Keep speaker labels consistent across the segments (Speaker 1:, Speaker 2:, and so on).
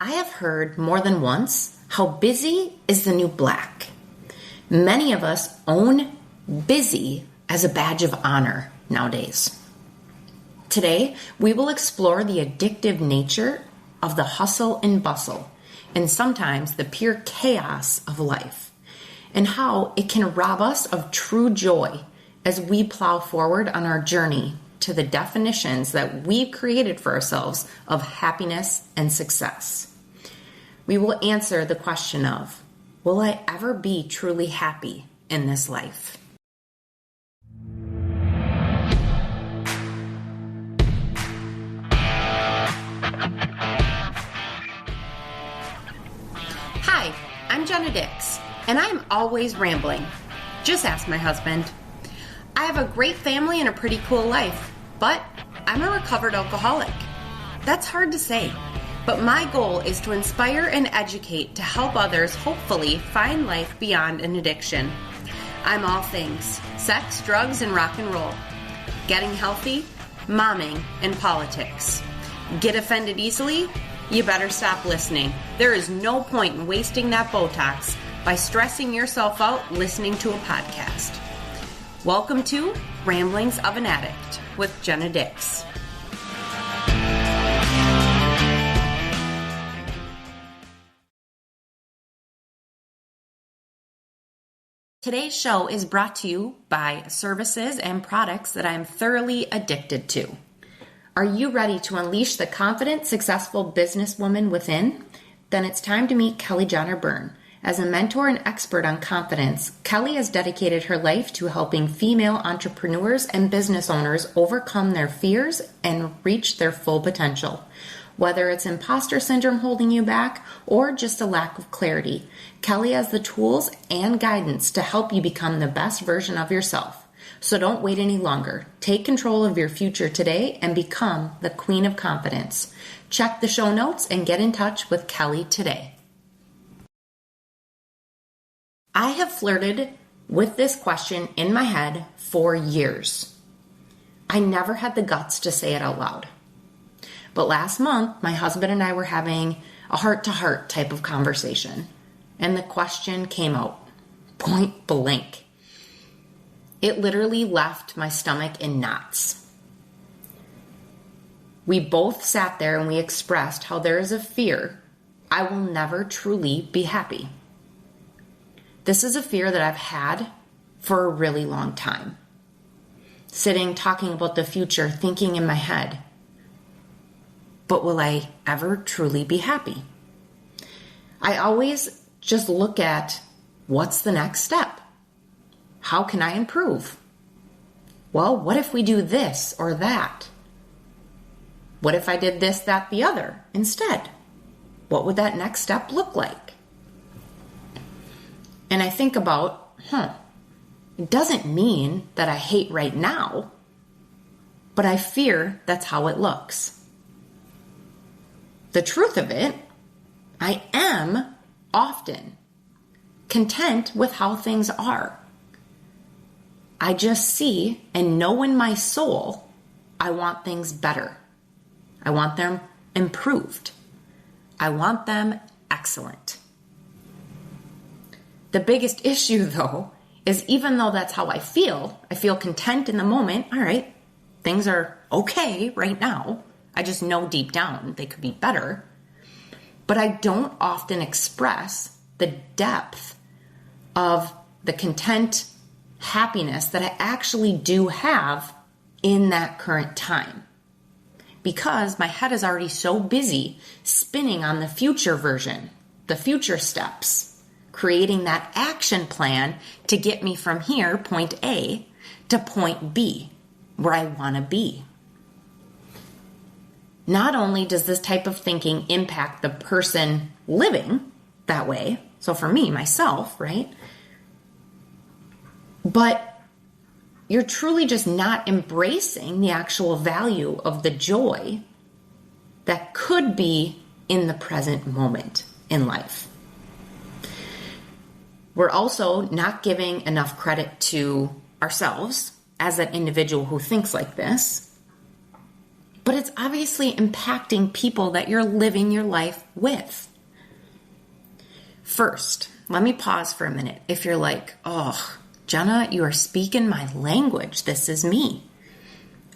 Speaker 1: I have heard more than once how busy is the new black. Many of us own busy as a badge of honor nowadays. Today, we will explore the addictive nature of the hustle and bustle, and sometimes the pure chaos of life, and how it can rob us of true joy as we plow forward on our journey to the definitions that we've created for ourselves of happiness and success. We will answer the question of, will I ever be truly happy in this life? Hi, I'm Jenna Dix, and I'm always rambling. Just ask my husband. I have a great family and a pretty cool life, but I'm a recovered alcoholic. That's hard to say, but my goal is to inspire and educate to help others hopefully find life beyond an addiction. I'm all things: sex, drugs, and rock and roll. Getting healthy, momming, and politics. Get offended easily? You better stop listening. There is no point in wasting that Botox by stressing yourself out listening to a podcast. Welcome to Ramblings of an Addict with Jenna Dix. Today's show is brought to you by services and products that I am thoroughly addicted to. Are you ready to unleash the confident, successful businesswoman within? Then it's time to meet Kelly Jahner-Byrne. As a mentor and expert on confidence, Kelly has dedicated her life to helping female entrepreneurs and business owners overcome their fears and reach their full potential. Whether it's imposter syndrome holding you back or just a lack of clarity, Kelly has the tools and guidance to help you become the best version of yourself. So don't wait any longer. Take control of your future today and become the queen of confidence. Check the show notes and get in touch with Kelly today. I have flirted with this question in my head for years. I never had the guts to say it out loud. But last month, my husband and I were having a heart-to-heart type of conversation, and the question came out, point blank. It literally left my stomach in knots. We both sat there and we expressed how there is a fear I will never truly be happy. This is a fear that I've had for a really long time. Sitting, talking about the future, thinking in my head, but will I ever truly be happy? I always just look at what's the next step? How can I improve? Well, what if we do this or that? What if I did this, that, the other instead? What would that next step look like? And I think about, it doesn't mean that I hate right now, but I fear that's how it looks. The truth of it, I am often content with how things are. I just see and know in my soul, I want things better. I want them improved. I want them excellent. The biggest issue, though, is even though that's how I feel content in the moment. All right, things are okay right now. I just know deep down they could be better. But I don't often express the depth of the content, happiness that I actually do have in that current time. Because my head is already so busy spinning on the future version, the future steps, creating that action plan to get me from here, point A, to point B, where I want to be. Not only does this type of thinking impact the person living that way, so for me, myself, right? But you're truly just not embracing the actual value of the joy that could be in the present moment in life. We're also not giving enough credit to ourselves as that individual who thinks like this, but it's obviously impacting people that you're living your life with. First, let me pause for a minute. If you're like, oh, Jenna, you are speaking my language. This is me.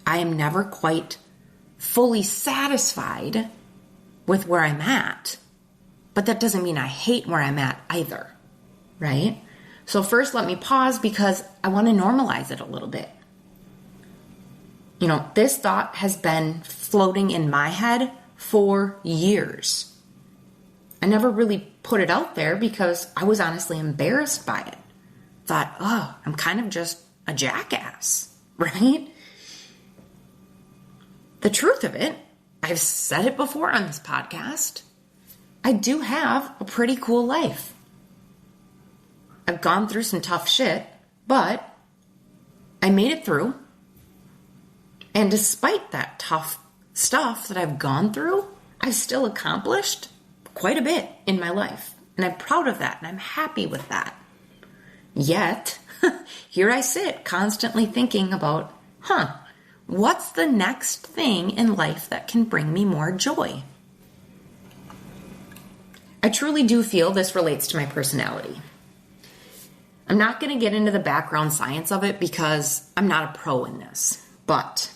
Speaker 1: I am never quite fully satisfied with where I'm at, but that doesn't mean I hate where I'm at either, right? So first, let me pause because I want to normalize it a little bit. This thought has been floating in my head for years. I never really put it out there because I was honestly embarrassed by it. Thought, oh, I'm kind of just a jackass, right? The truth of it, I've said it before on this podcast, I do have a pretty cool life. I've gone through some tough shit, but I made it through. And despite that tough stuff that I've gone through, I've still accomplished quite a bit in my life. And I'm proud of that, and I'm happy with that. Yet, here I sit constantly thinking about, what's the next thing in life that can bring me more joy? I truly do feel this relates to my personality. I'm not going to get into the background science of it because I'm not a pro in this, but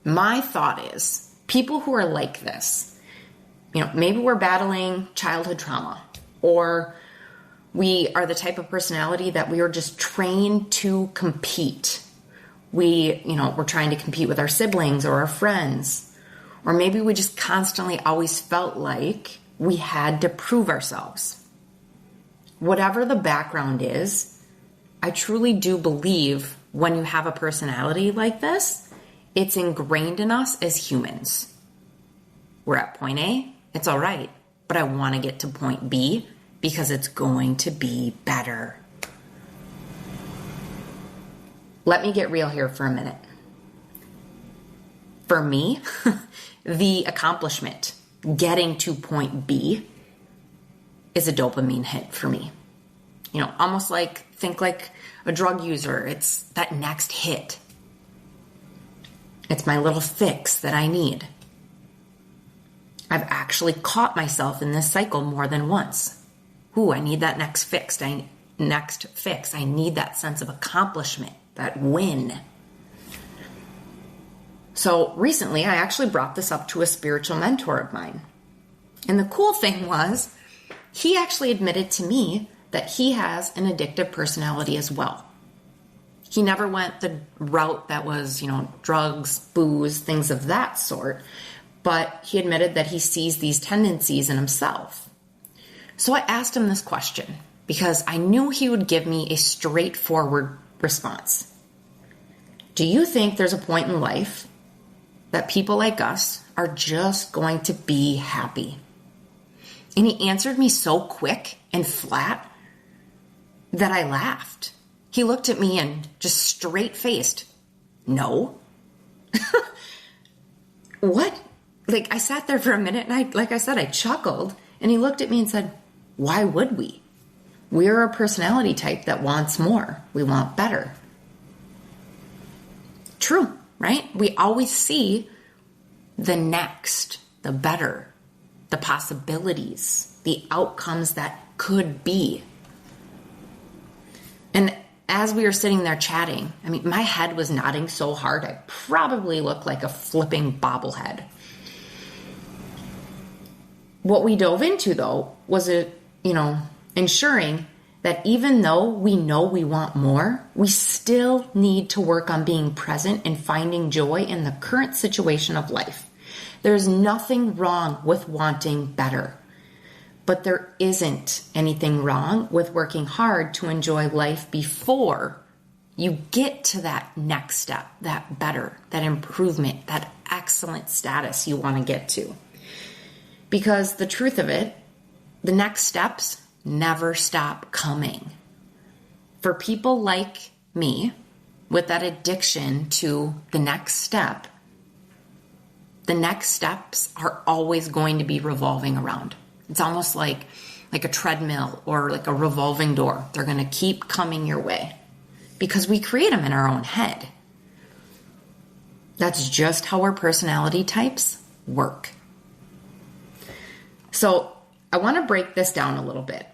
Speaker 1: my thought is people who are like this, maybe we're battling childhood trauma, or we are the type of personality that we are just trained to compete. We're trying to compete with our siblings or our friends, or maybe we just constantly always felt like we had to prove ourselves. Whatever the background is, I truly do believe when you have a personality like this, it's ingrained in us as humans. We're at point A, it's all right, but I want to get to point B because it's going to be better. Let me get real here for a minute. For me, the accomplishment, getting to point B, is a dopamine hit for me. Almost think like a drug user. It's that next hit. It's my little fix that I need. I've actually caught myself in this cycle more than once. I need that next fix. I need that sense of accomplishment, that win. So recently, I actually brought this up to a spiritual mentor of mine. And the cool thing was, he actually admitted to me that he has an addictive personality as well. He never went the route that was, drugs, booze, things of that sort. But he admitted that he sees these tendencies in himself. So I asked him this question because I knew he would give me a straightforward response. Do you think there's a point in life that people like us are just going to be happy? And he answered me so quick and flat that I laughed. He looked at me and just straight-faced, no. What? I sat there for a minute and I chuckled. And he looked at me and said, why would we? We're a personality type that wants more. We want better. True, right? We always see the next, the better, the possibilities, the outcomes that could be. And as we were sitting there chatting, my head was nodding so hard, I probably looked like a flipping bobblehead. What we dove into, though, was ensuring that even though we know we want more, we still need to work on being present and finding joy in the current situation of life. There's nothing wrong with wanting better. But there isn't anything wrong with working hard to enjoy life before you get to that next step, that better, that improvement, that excellent status you want to get to. Because the truth of it, the next steps never stop coming. For people like me, with that addiction to the next step, the next steps are always going to be revolving around. It's almost like a treadmill or like a revolving door. They're going to keep coming your way because we create them in our own head. That's just how our personality types work. So I want to break this down a little bit.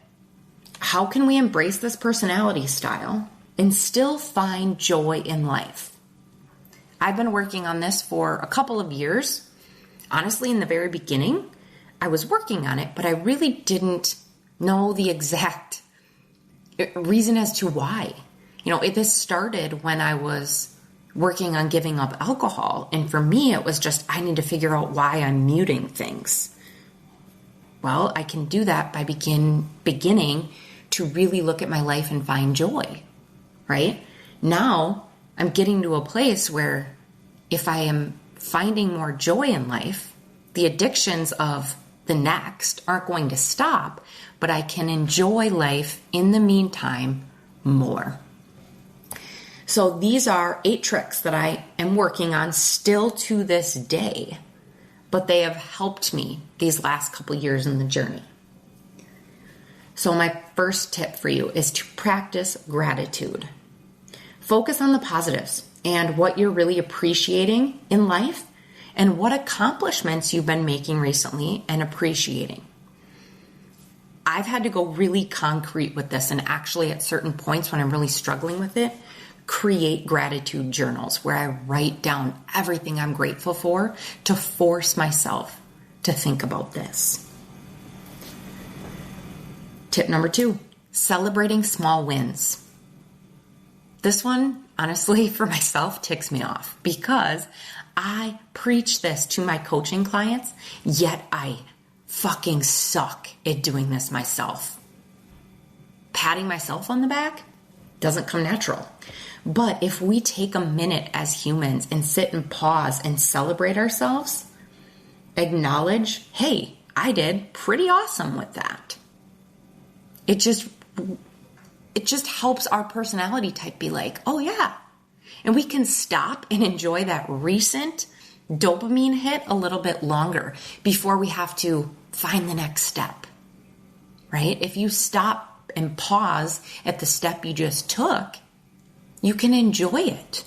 Speaker 1: How can we embrace this personality style and still find joy in life? I've been working on this for a couple of years. Honestly, in the very beginning, I was working on it, but I really didn't know the exact reason as to why. This started when I was working on giving up alcohol. And for me, it was just, I need to figure out why I'm muting things. Well, I can do that by beginning to really look at my life and find joy, right? Now, I'm getting to a place where if I am finding more joy in life, the addictions of the next aren't going to stop, but I can enjoy life in the meantime more. So these are 8 tricks that I am working on still to this day, but they have helped me these last couple years in the journey. So my first tip for you is to practice gratitude. Focus on the positives and what you're really appreciating in life and what accomplishments you've been making recently and appreciating. I've had to go really concrete with this, and actually at certain points when I'm really struggling with it, create gratitude journals where I write down everything I'm grateful for to force myself to think about this. Tip number 2, celebrating small wins. This one, honestly, for myself, ticks me off because I preach this to my coaching clients, yet I fucking suck at doing this myself. Patting myself on the back doesn't come natural. But if we take a minute as humans and sit and pause and celebrate ourselves, acknowledge, hey, I did pretty awesome with that. It just helps our personality type be like, oh yeah. And we can stop and enjoy that recent dopamine hit a little bit longer before we have to find the next step, right? If you stop and pause at the step you just took, you can enjoy it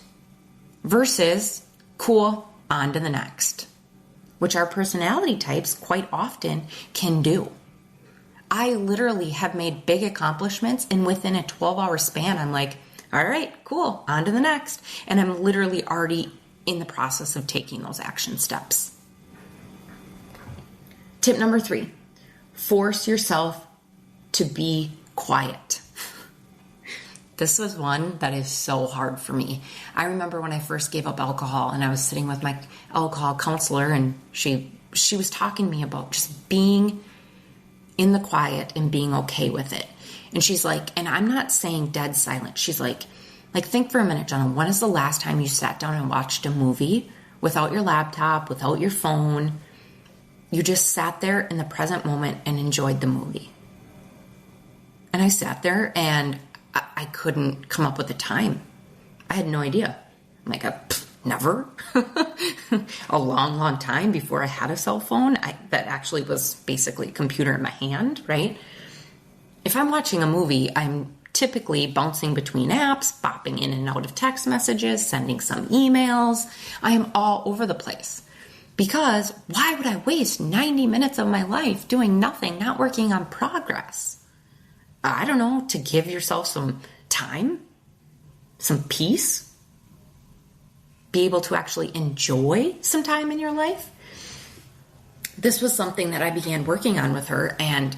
Speaker 1: versus, cool, on to the next, which our personality types quite often can do. I literally have made big accomplishments, and within a 12-hour span, I'm like, all right, cool, on to the next. And I'm literally already in the process of taking those action steps. Tip number 3, force yourself to be quiet. This was one that is so hard for me. I remember when I first gave up alcohol and I was sitting with my alcohol counselor, and she was talking to me about just being in the quiet and being okay with it. And she's like, and I'm not saying dead silent. She's like, think for a minute, Jahna, when is the last time you sat down and watched a movie without your laptop, without your phone? You just sat there in the present moment and enjoyed the movie. And I sat there and I couldn't come up with a time. I had no idea. I'm like, never. A long, long time before I had a cell phone. That actually was basically a computer in my hand, right? If I'm watching a movie, I'm typically bouncing between apps, bopping in and out of text messages, sending some emails. I am all over the place. Because why would I waste 90 minutes of my life doing nothing, not working on progress? I don't know, to give yourself some time, some peace, be able to actually enjoy some time in your life. This was something that I began working on with her, and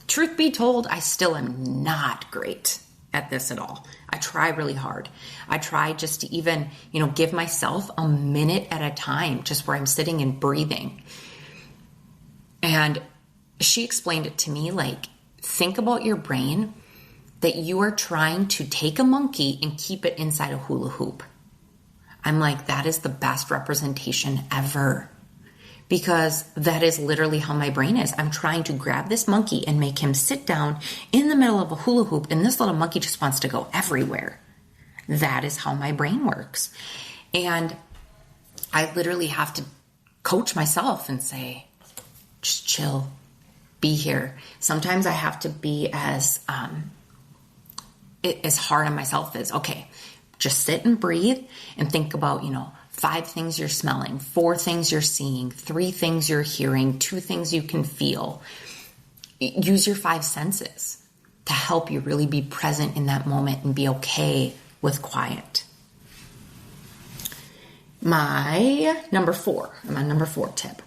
Speaker 1: truth be told, I still am not great at this at all. I try really hard. I try just to even, give myself a minute at a time, just where I'm sitting and breathing. And she explained it to me like, think about your brain that you are trying to take a monkey and keep it inside a hula hoop. I'm like, that is the best representation ever. Because that is literally how my brain is. I'm trying to grab this monkey and make him sit down in the middle of a hula hoop, and this little monkey just wants to go everywhere. That is how my brain works. And I literally have to coach myself and say, just chill, be here. Sometimes I have to be as hard on myself as, okay, just sit and breathe and think about, 5 things you're smelling, 4 things you're seeing, 3 things you're hearing, 2 things you can feel. Use your 5 senses to help you really be present in that moment and be okay with quiet. My number 4, I'm on number 4 tip.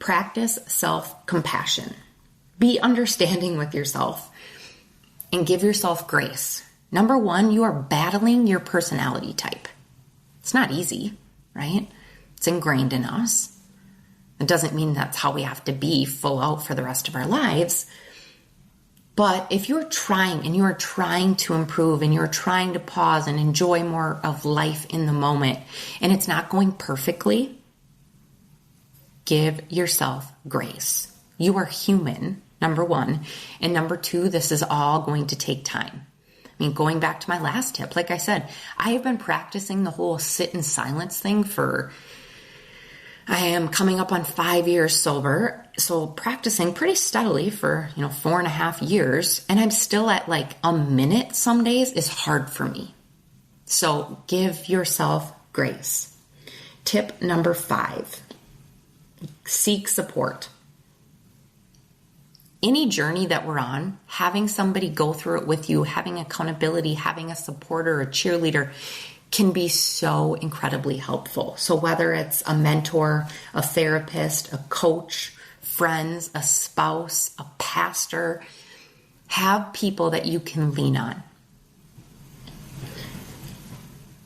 Speaker 1: Practice self-compassion. Be understanding with yourself and give yourself grace. Number 1, you are battling your personality type. It's not easy, right? It's ingrained in us. It doesn't mean that's how we have to be full out for the rest of our lives. But if you're trying and you're trying to improve and you're trying to pause and enjoy more of life in the moment and it's not going perfectly, give yourself grace. You are human, number 1. And number 2, this is all going to take time. I mean, going back to my last tip, like I said, I have been practicing the whole sit in silence thing I am coming up on 5 years sober. So practicing pretty steadily for, 4.5 years. And I'm still at like a minute some days is hard for me. So give yourself grace. Tip number 5, seek support. Any journey that we're on, having somebody go through it with you, having accountability, having a supporter, a cheerleader can be so incredibly helpful. So whether it's a mentor, a therapist, a coach, friends, a spouse, a pastor, have people that you can lean on.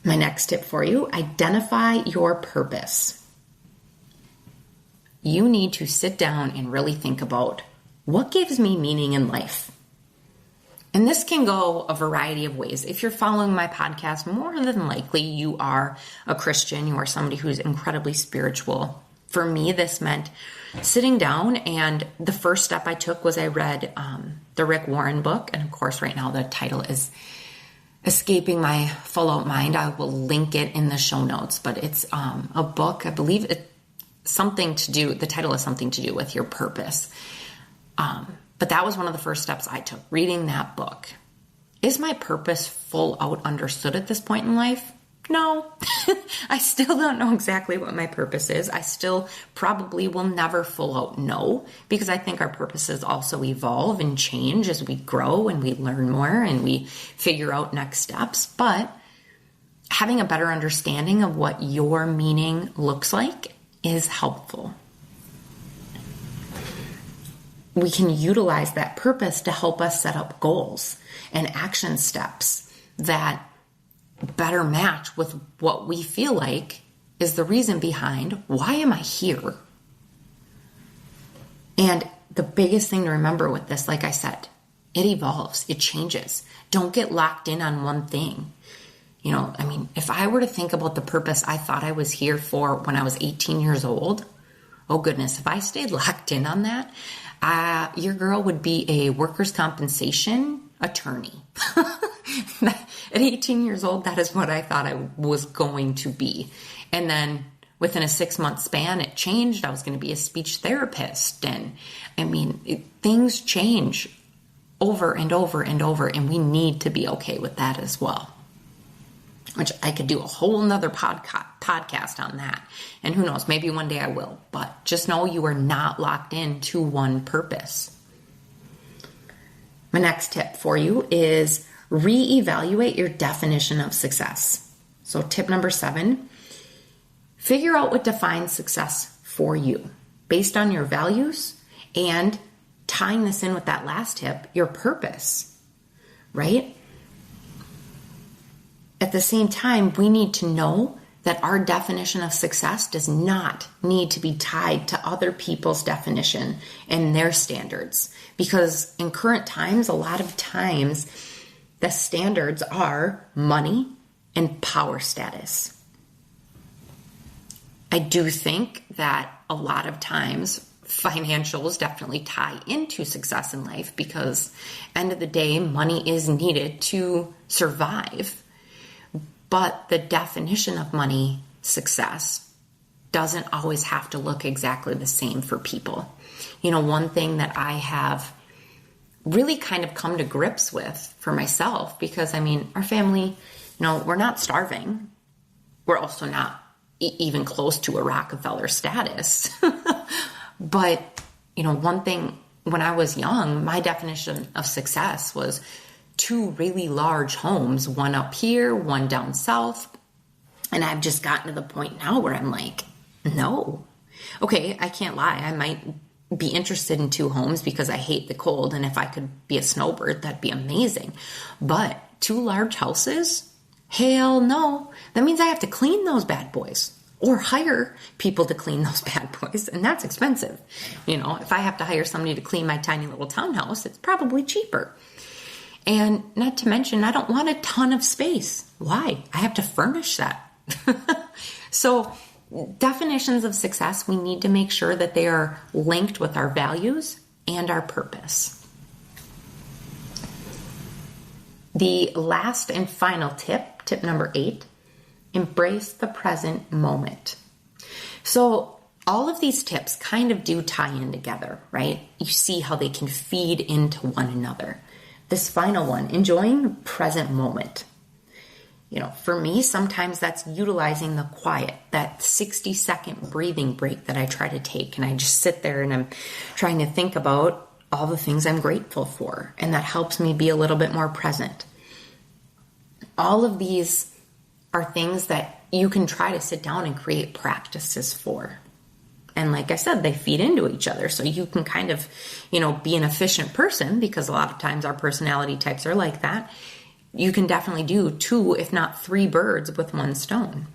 Speaker 1: My next tip for you, identify your purpose. You need to sit down and really think about what gives me meaning in life. And this can go a variety of ways. If you're following my podcast, more than likely you are a Christian. You are somebody who's incredibly spiritual. For me, this meant sitting down, and the first step I took was I read the Rick Warren book. And of course, right now the title is escaping my full out mind. I will link it in the show notes, but it's a book. I believe the title is something to do with your purpose. But that was one of the first steps I took, reading that book. Is my purpose full out understood at this point in life? No. I still don't know exactly what my purpose is. I still probably will never full out know, because I think our purposes also evolve and change as we grow and we learn more and we figure out next steps. But having a better understanding of what your meaning looks like is helpful. We can utilize that purpose to help us set up goals and action steps that better match with what we feel like is the reason behind why am I here? And the biggest thing to remember with this, like I said, it evolves, it changes. Don't get locked in on one thing. If I were to think about the purpose I thought I was here for when I was 18 years old, oh goodness, if I stayed locked in on that, your girl would be a workers' compensation attorney. At 18 years old, that is what I thought I was going to be. And then within a 6-month span, it changed. I was going to be a speech therapist. And things change over and over and over, and we need to be okay with that as well. Which I could do a whole nother podcast on that. And who knows, maybe one day I will. But just know you are not locked into one purpose. My next tip for you is reevaluate your definition of success. So tip number 7, figure out what defines success for you based on your values and tying this in with that last tip, your purpose, right? At the same time, we need to know that our definition of success does not need to be tied to other people's definition and their standards. Because in current times, a lot of times, the standards are money and power status. I do think that a lot of times financials definitely tie into success in life, because end of the day, money is needed to survive. But the definition of money success doesn't always have to look exactly the same for people. One thing that I have really kind of come to grips with for myself, because our family, we're not starving. We're also not even close to a Rockefeller status. But, one thing, when I was young, my definition of success was 2 really large homes, one up here, one down south. And I've just gotten to the point now where I'm like, no. Okay, I can't lie. I might be interested in 2 homes because I hate the cold. And if I could be a snowbird, that'd be amazing. But 2 large houses? Hell no. That means I have to clean those bad boys or hire people to clean those bad boys. And that's expensive. If I have to hire somebody to clean my tiny little townhouse, it's probably cheaper. And not to mention, I don't want a ton of space. Why? I have to furnish that. So definitions of success, we need to make sure that they are linked with our values and our purpose. The last and final tip number 8, embrace the present moment. So all of these tips kind of do tie in together, right? You see how they can feed into one another. This final one, enjoying the present moment. For me, sometimes that's utilizing the quiet, that 60-second breathing break that I try to take. And I just sit there and I'm trying to think about all the things I'm grateful for. And that helps me be a little bit more present. All of these are things that you can try to sit down and create practices for. And like I said, they feed into each other. So you can kind of, be an efficient person, because a lot of times our personality types are like that. You can definitely do 2, if not 3 birds with 1 stone.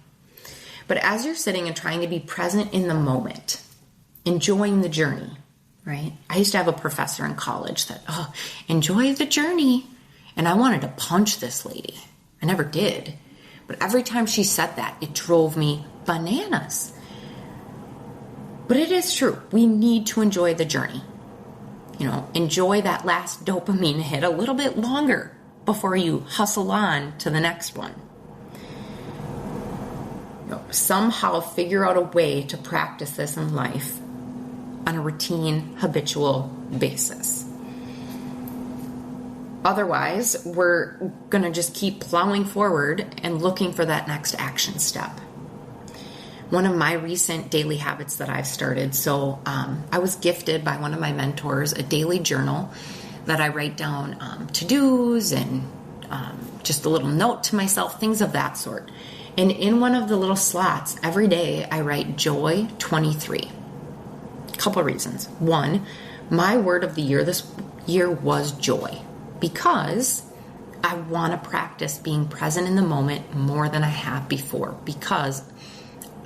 Speaker 1: But as you're sitting and trying to be present in the moment, enjoying the journey, right? I used to have a professor in college that, enjoy the journey. And I wanted to punch this lady. I never did. But every time she said that, it drove me bananas. But it is true. We need to enjoy the journey. Enjoy that last dopamine hit a little bit longer before you hustle on to the next one. Somehow figure out a way to practice this in life on a routine, habitual basis. Otherwise, we're going to just keep plowing forward and looking for that next action step. One of my recent daily habits that I've started, I was gifted by one of my mentors a daily journal that I write down to-dos and just a little note to myself, things of that sort. And in one of the little slots, every day I write joy 23. A couple reasons. One, my word of the year this year was joy, because I want to practice being present in the moment more than I have before, because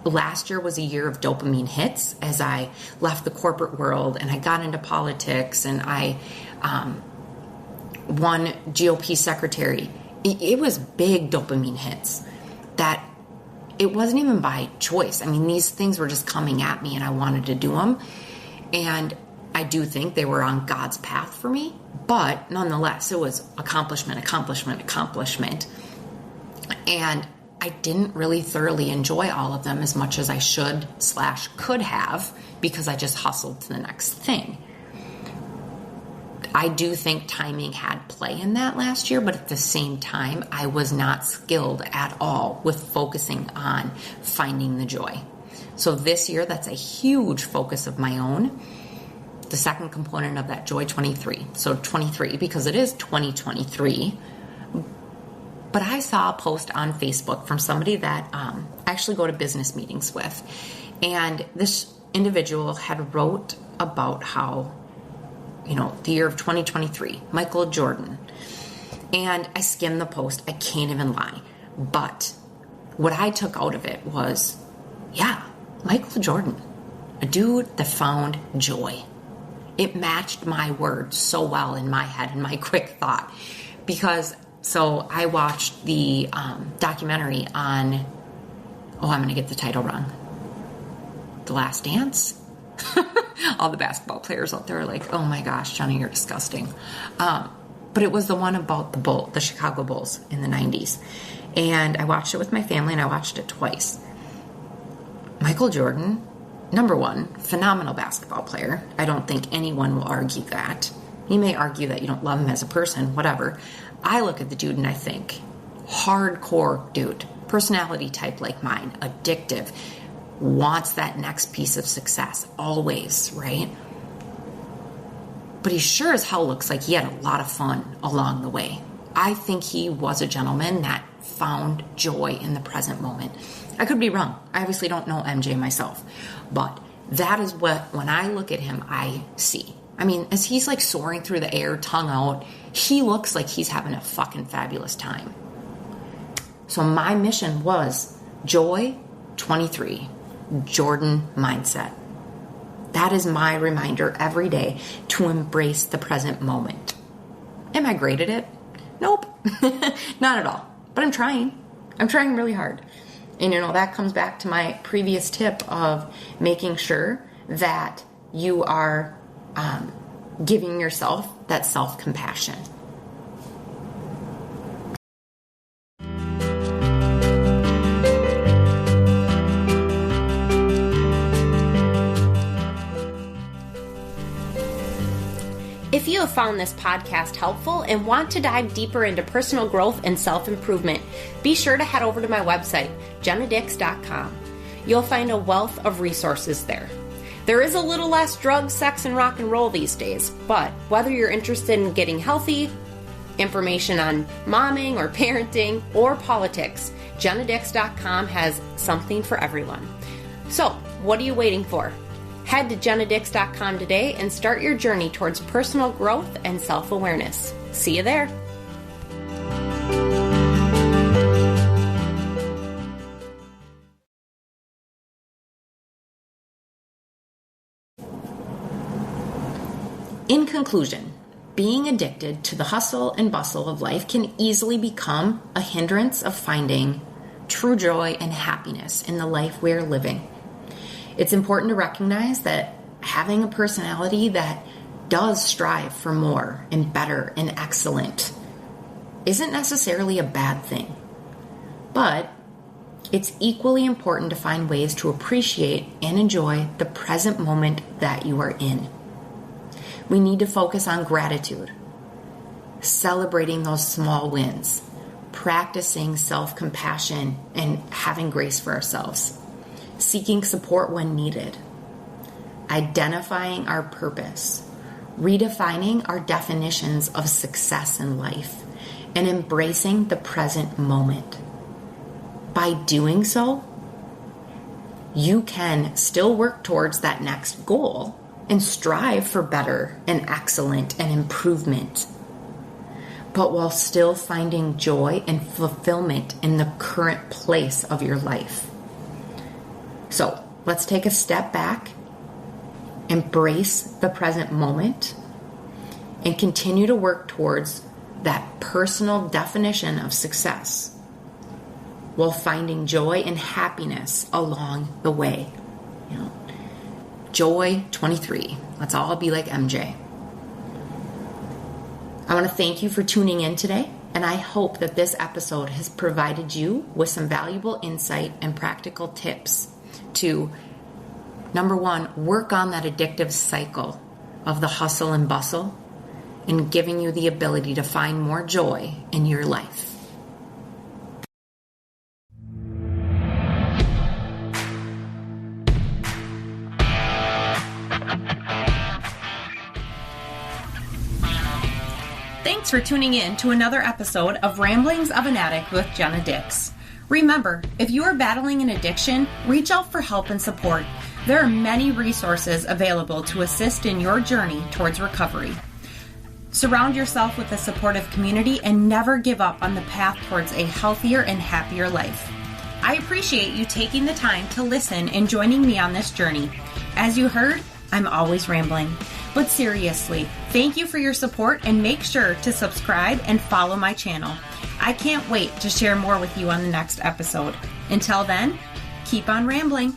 Speaker 1: last year was a year of dopamine hits as I left the corporate world and I got into politics and I won GOP secretary. It was big dopamine hits that it wasn't even by choice. I mean, these things were just coming at me and I wanted to do them. And I do think they were on God's path for me, but nonetheless, it was accomplishment. And I didn't really thoroughly enjoy all of them as much as I should/could have, because I just hustled to the next thing. I do think timing had play in that last year, but at the same time, I was not skilled at all with focusing on finding the joy. So this year, that's a huge focus of my own. The second component of that joy 23. So 23, because it is 2023. But I saw a post on Facebook from somebody that I actually go to business meetings with. And this individual had wrote about how, the year of 2023, Michael Jordan. And I skimmed the post. I can't even lie. But what I took out of it was, Michael Jordan, a dude that found joy. It matched my words so well in my head and my quick thought. Because, I watched the documentary on, I'm going to get the title wrong. The Last Dance? All the basketball players out there are like, oh my gosh, Johnny, you're disgusting. But it was the one about the Chicago Bulls in the 90s. And I watched it with my family, and I watched it twice. Michael Jordan, number one, phenomenal basketball player. I don't think anyone will argue that. You may argue that you don't love him as a person, whatever. I look at the dude and I think, hardcore dude, personality type like mine, addictive, wants that next piece of success always, right? But he sure as hell looks like he had a lot of fun along the way. I think he was a gentleman that found joy in the present moment. I could be wrong. I obviously don't know MJ myself, but that is what, when I look at him, I see. I mean, as he's like soaring through the air, tongue out, he looks like he's having a fucking fabulous time. So my mission was Joy 23, Jordan mindset. That is my reminder every day to embrace the present moment. Am I great at it? Nope, not at all. But I'm trying. I'm trying really hard. And that comes back to my previous tip of making sure that you are giving yourself that self-compassion.
Speaker 2: If you have found this podcast helpful and want to dive deeper into personal growth and self-improvement, be sure to head over to my website, JahnerDix.com. You'll find a wealth of resources there. There is a little less drugs, sex, and rock and roll these days, but whether you're interested in getting healthy, information on momming or parenting, or politics, JahnerDix.com has something for everyone. So, what are you waiting for? Head to JahnerDix.com today and start your journey towards personal growth and self-awareness. See you there.
Speaker 1: In conclusion, being addicted to the hustle and bustle of life can easily become a hindrance of finding true joy and happiness in the life we're living. It's important to recognize that having a personality that does strive for more and better and excellent isn't necessarily a bad thing. But it's equally important to find ways to appreciate and enjoy the present moment that you are in. We need to focus on gratitude, celebrating those small wins, practicing self-compassion and having grace for ourselves, seeking support when needed, identifying our purpose, redefining our definitions of success in life, and embracing the present moment. By doing so, you can still work towards that next goal and strive for better and excellent and improvement, but while still finding joy and fulfillment in the current place of your life. So let's take a step back, embrace the present moment, and continue to work towards that personal definition of success while finding joy and happiness along the way. Joy 23. Let's all be like MJ. I want to thank you for tuning in today, and I hope that this episode has provided you with some valuable insight and practical tips to, number one, work on that addictive cycle of the hustle and bustle and giving you the ability to find more joy in your life.
Speaker 2: Thanks for tuning in to another episode of Ramblings of an Addict with Jenna Dix. Remember, if you are battling an addiction, reach out for help and support. There are many resources available to assist in your journey towards recovery. Surround yourself with a supportive community and never give up on the path towards a healthier and happier life. I appreciate you taking the time to listen and joining me on this journey. As you heard, I'm always rambling. But seriously, thank you for your support and make sure to subscribe and follow my channel. I can't wait to share more with you on the next episode. Until then, keep on rambling.